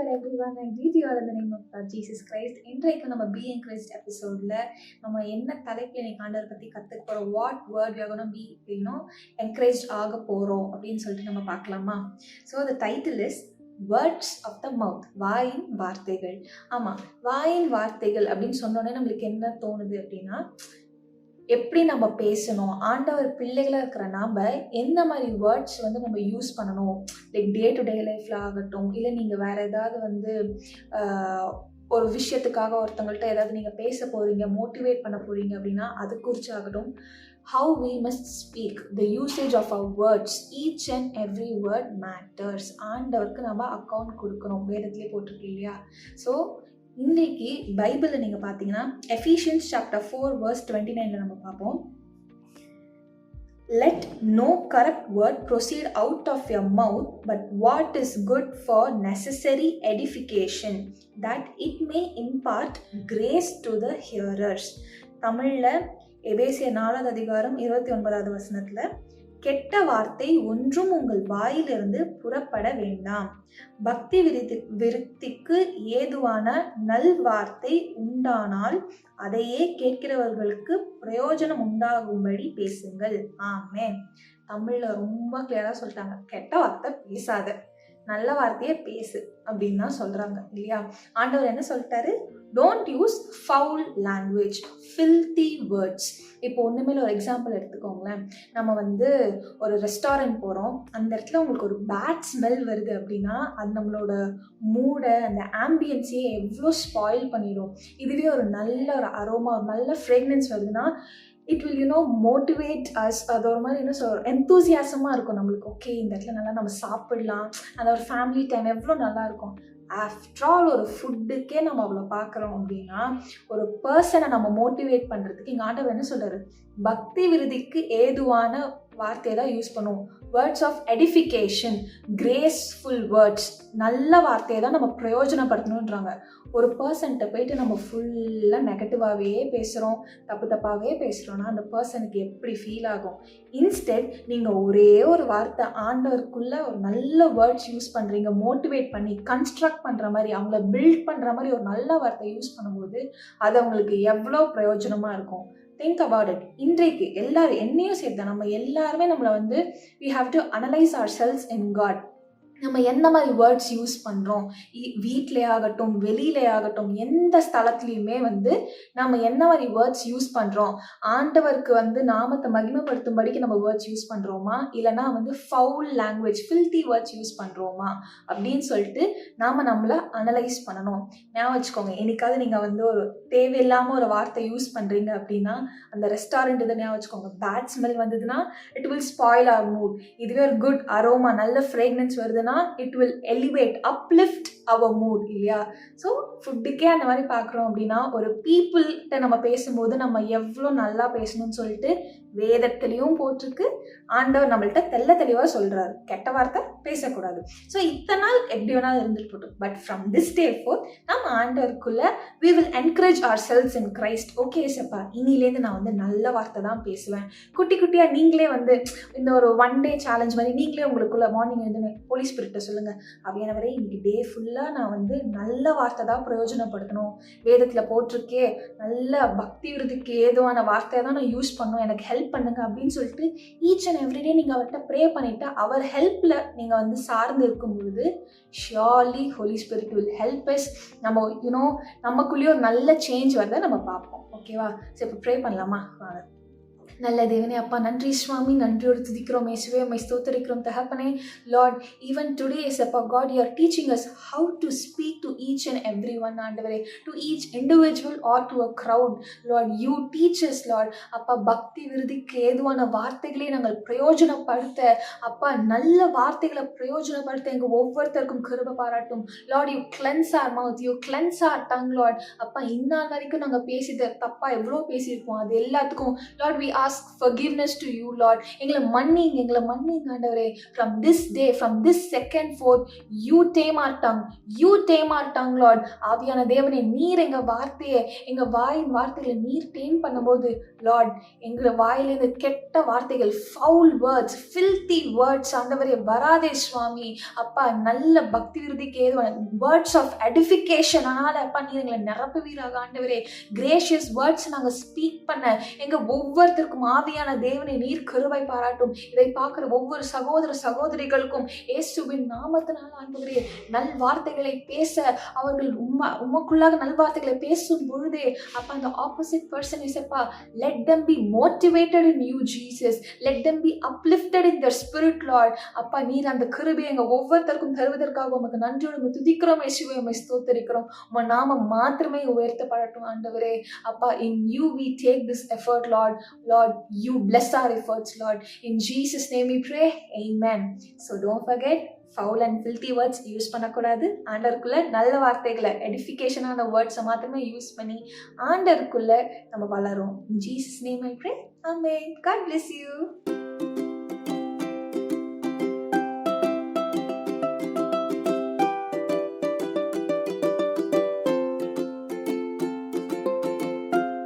Lord everyone, I greet you all in the name of Lord Jesus Christ. இன்றைக்கு நம்ம Be Encouraged எபிசோட்ல நம்ம என்ன தலைப்பில் இன்னைக்கு ஆண்டவர் பற்றி கற்றுக்க போகிறோம், what word we are going to be encouraged ஆக போகிறோம் அப்படின்னு சொல்லிட்டு நம்ம பார்க்கலாமா? So the title is words of the mouth, வாயின் வார்த்தைகள். ஆமாம், வாயின் வார்த்தைகள் அப்படின்னு சொன்னோடனே நம்மளுக்கு என்ன தோணுது அப்படின்னா, எப்படி நம்ம பேசணும், ஆண்டவர் பிள்ளைகளாக இருக்கிற நாம் எந்த மாதிரி வேர்ட்ஸ் நம்ம யூஸ் பண்ணணும், லைக் டே டு டே லைஃப்பில் ஆகட்டும், இல்லை நீங்கள் வேறு ஏதாவது ஒரு விஷயத்துக்காக ஒருத்தவங்கள்ட்ட ஏதாவது நீங்கள் பேச போகிறீங்க, மோட்டிவேட் பண்ண போகிறீங்க அப்படின்னா அது குறித்து ஆகட்டும். How we must speak, the usage of our words, each and every word matters. ஆண்டவருக்கு நம்ம அக்கௌண்ட் கொடுக்கணும், வேதத்திலே போட்டிருக்கு இல்லையா? ஸோ இன்றைக்கி பைபிளில் நீங்கள் பார்த்தீங்கன்னா எஃபீஷியன்ஸ் சாப்டர் 4 verse 29 நம்ம பார்ப்போம். Let no corrupt word proceed out of your mouth, but what is good for necessary edification, that it may impart grace to the hearers. தமிழில் எபேசியர் 4வது அதிகாரம் 29வது வசனத்தில், கெட்ட வார்த்தை ஒன்றும் உங்கள் வாயிலிருந்து புறப்பட வேண்டாம், பக்தி விருத்திக்கு ஏதுவான நல் வார்த்தை உண்டானால் அதையே கேட்கிறவர்களுக்கு பிரயோஜனம் உண்டாகும்படி பேசுங்கள். ஆமென். தமிழில் ரொம்ப கிளியராக சொல்லிட்டாங்க, கெட்ட வார்த்தை பேசாத, நல்ல வார்த்தையே பேசு அப்படின்னு தான் சொல்கிறாங்க இல்லையா? ஆண்டவர் என்ன சொல்லிட்டாரு? Don't use foul language, filthy words. இப்போ ஒன்றுமே ஒரு எக்ஸாம்பிள் எடுத்துக்கோங்களேன். நம்ம ஒரு ரெஸ்டாரண்ட் போகிறோம், அந்த இடத்துல உங்களுக்கு ஒரு பேட் ஸ்மெல் வருது அப்படின்னா அது நம்மளோட மூடை, அந்த ஆம்பியன்ஸையே எவ்வளோ ஸ்பாயில் பண்ணிடும். இதுவே ஒரு நல்ல ஒரு அரோமா, ஒரு நல்ல ஃப்ரேக்னன்ஸ் வருதுன்னா இட் வில் மோட்டிவேட் அஸ். அது ஒரு மாதிரி என்ன சொல்ற, எந்தூசியாசமாக இருக்கும் நம்மளுக்கு. ஓகே, இந்த இடத்துல நல்லா நம்ம சாப்பிடலாம், அந்த ஒரு ஃபேமிலி டைம் எவ்வளோ நல்லா இருக்கும். ஆஃப்டர் ஆல் ஒரு ஃபுட்டுக்கே நம்ம அவ்வளோ பார்க்குறோம் அப்படின்னா, ஒரு பர்சனை நம்ம மோட்டிவேட் பண்ணுறதுக்கு இங்கே ஆண்டவர் என்ன சொல்கிறாரு? பக்தி விருதிக்கு ஏதுவான வார்த்தையை தான் யூஸ் பண்ணுவோம். Words of edification, graceful words, நல்ல வார்த்தையை தான் நம்ம பிரயோஜனப்படுத்தணுன்றாங்க. ஒரு பர்சன்கிட்ட போயிட்டு நம்ம ஃபுல்லாக நெகட்டிவாகவே பேசுகிறோம், தப்பாகவே பேசுகிறோன்னா அந்த பர்சனுக்கு எப்படி ஃபீல் ஆகும்? இன்ஸ்டெட் நீங்கள் ஒரே ஒரு வார்த்தை ஆண்டவருக்குள்ளே ஒரு நல்ல வேர்ட்ஸ் யூஸ் பண்ணுறீங்க, மோட்டிவேட் பண்ணி கன்ஸ்ட்ரக்ட் பண்ணுற மாதிரி, அவங்கள பில்ட் பண்ணுற மாதிரி ஒரு நல்ல வார்த்தை யூஸ் பண்ணும்போது அது அவங்களுக்கு எவ்வளோ பிரயோஜனமாக இருக்கும். Think about it. இன்றைக்கு எல்லாரும், என்னையும் சேர்த்து நம்ம எல்லாருமே நம்மளை we have to analyze ourselves in God. நம்ம எந்த மாதிரி வேர்ட்ஸ் யூஸ் பண்ணுறோம், வீட்டிலே ஆகட்டும் வெளியிலே ஆகட்டும், எந்த ஸ்தலத்துலேயுமே நம்ம என்ன மாதிரி வேர்ட்ஸ் யூஸ் பண்ணுறோம், ஆண்டவருக்கு நாமத்தை மகிமைப்படுத்தும்படிக்கு நம்ம வேர்ட்ஸ் யூஸ் பண்ணுறோமா, இல்லைனா foul language, filthy words use பண்ணுறோமா அப்படின்னு சொல்லிட்டு நாம் நம்மளை அனலைஸ் பண்ணணும். ஞாபகம் வச்சுக்கோங்க, என்னைக்காவது நீங்கள் ஒரு தேவையில்லாமல் ஒரு வார்த்தை யூஸ் பண்ணுறீங்க அப்படின்னா, அந்த ரெஸ்டாரண்ட் இதை ஞாபகம் வச்சுக்கோங்க, பேட் ஸ்மெல் வந்ததுன்னா it will spoil our mood. இதுவே ஒரு குட் அரோமா, நல்ல ஃப்ரேக்னன்ஸ் வருதுன்னா it will elevate, uplift our mood இல்லையா? ஸோ ஃபுட்டுக்கே அந்த மாதிரி பார்க்குறோம் அப்படின்னா, ஒரு பீப்புள்கிட்ட நம்ம பேசும்போது நம்ம எவ்வளோ நல்லா பேசணும்னு சொல்லிட்டு வேதத்திலையும் போட்டிருக்கு. ஆண்டவர் நம்மள்கிட்ட தெளிவாக சொல்கிறாரு, கெட்ட வார்த்தை பேசக்கூடாது. ஸோ இத்தனை நாள் எப்படி வேணாலும் இருந்துட்டு போட்டோம், but from this day fourth நம்ம ஆண்டவருக்குள்ள we will encourage ourselves in Christ. Okay சப்பா, இனிலேருந்து நான் நல்ல வார்த்தை தான் பேசுவேன். குட்டியாக நீங்களே இந்த ஒரு 1 day சேலஞ்ச் மாதிரி நீங்களே உங்களுக்குள்ள மார்னிங் எழுந்து ஹோலி ஸ்பிரிட்டை சொல்லுங்கள், அவையானவரே இன்னைக்கு டே ஃபுல்லாக நான் நல்ல வார்த்தை தான் பிரயோஜனப்படுத்தணும், வேதத்தில் போட்டிருக்கே நல்ல பக்தி விருதுக்கு ஏதுவான வார்த்தையை தான் நான் யூஸ் பண்ணணும், எனக்கு ஹெல்ப் பண்ணுங்க அப்படின்னு சொல்லிட்டு ஈச் அண்ட் எவ்ரிடே நீங்கள் அவர்கிட்ட ப்ரே பண்ணிவிட்டு அவர் ஹெல்ப்பில் நீங்கள் சார்ந்து இருக்கும்பொழுது surely holy spirit will help us. நம்ம நமக்குள்ளேயே ஒரு நல்ல சேஞ்ச் வரதை நம்ம பார்ப்போம். ஓகேவா? சரி, இப்போ ப்ரே பண்ணலாமா? வாங்க. நல்ல தேவனே, அப்பா நன்றி சுவாமி, நன்றியோடு துதிக்கிறோம் இயேசுவே, உம்மை ஸ்தோத்திரிக்கிறோம் தகப்பனே. லார்ட், ஈவன் டுடே இஸ் அப்பா God, you are teaching us how to speak to each and every one ஆண்டவரே, to each individual or to a crowd. Lord, you teachers lord. அப்பா பக்தி விருதிக்கு ஏதுவான வார்த்தைகளை நாங்கள் பிரயோஜனப்படுத்த, அப்பா நல்ல வார்த்தைகளை பிரயோஜனப்படுத்த எங்கள் ஒவ்வொருத்தருக்கும் கிருபை பாராட்டும். Lord, you cleanse our mouth, you cleanse our tongue. Lord, அப்பா இந்நாள் வரைக்கும் நாங்கள் பேசித தப்பா எவ்வளோ பேசியிருப்போம், அது எல்லாத்துக்கும் lord we ask forgiveness to you, Lord. எங்களை மன்னிங்க ஆண்டவரே. From this day, from this second forth, you tame our tongue. You tame our tongue, Lord. ஆவியான தேவனே, நீர் எங்க வார்த்தையை, எங்க வாயின் வார்த்தைகளை நீர் டேம் பண்ணும்போது, லார்ட், எங்க வாயிலிருந்து கெட்ட வார்த்தைகள், ஃபவுல் வேர்ட்ஸ், ஃபில்தி வேர்ட்ஸ் ஆண்டவரே வராதே சுவாமி. அப்பா, நல்ல பக்தி விருதிக்கு ஏதுவான வேர்ட்ஸ் ஆஃப் எடிஃபிகேஷன் ஆனால அப்பா நீர் எங்களை நிரப்புவீராக ஆண்டவரே. கிரேஷியஸ் வேர்ட்ஸ் நாங்கள் ஸ்பீக் பண்ண எங்க ஒவ்வொருத்தருக்கும் ஆவியான தேவனை நீர் கிருபை பாராட்டும். இதை பார்க்கிற ஒவ்வொரு சகோதர சகோதரிகளுக்கும் இயேசுவின் நாமத்தினால் ஆண்டவரே நல் வார்த்தைகளை பேச அவர்கள் உமக்குள்ளாக நல் வார்த்தைகளை பேசும் பொழுதே அப்பா அந்த ஆப்போசிட் பர்சன் இசப்பா, let them be motivated in you, Jesus. Let them be uplifted in their spirit, Lord. அப்பா நீர் அந்த கிருபையை எங்க ஒவ்வொருத்தருக்கும் தருவதற்காக உமக்கு நன்றியோடு துதிக்கிறோம் இயேசுவே, உம்மை ஸ்தோத்திரிக்கிறோம். உம்மை நாமம் மாத்திரமே உயர்த்தப்படட்டும் ஆண்டவரே. அப்பா, in you we take this effort, Lord. Lord, you bless our efforts, Lord. In Jesus name we pray. Amen. So don't forget, foul and filthy words use பண்ணக்கூடாது. ஆண்டருக்குள்ள நல்ல வார்த்தைகளை, எடிஃபிகேஷனான வேர்ட்ஸை மாத்திரமே யூஸ் பண்ணி ஆண்டருக்குள்ள நம்ம வளரும். In Jesus name I pray. Amen. God bless you.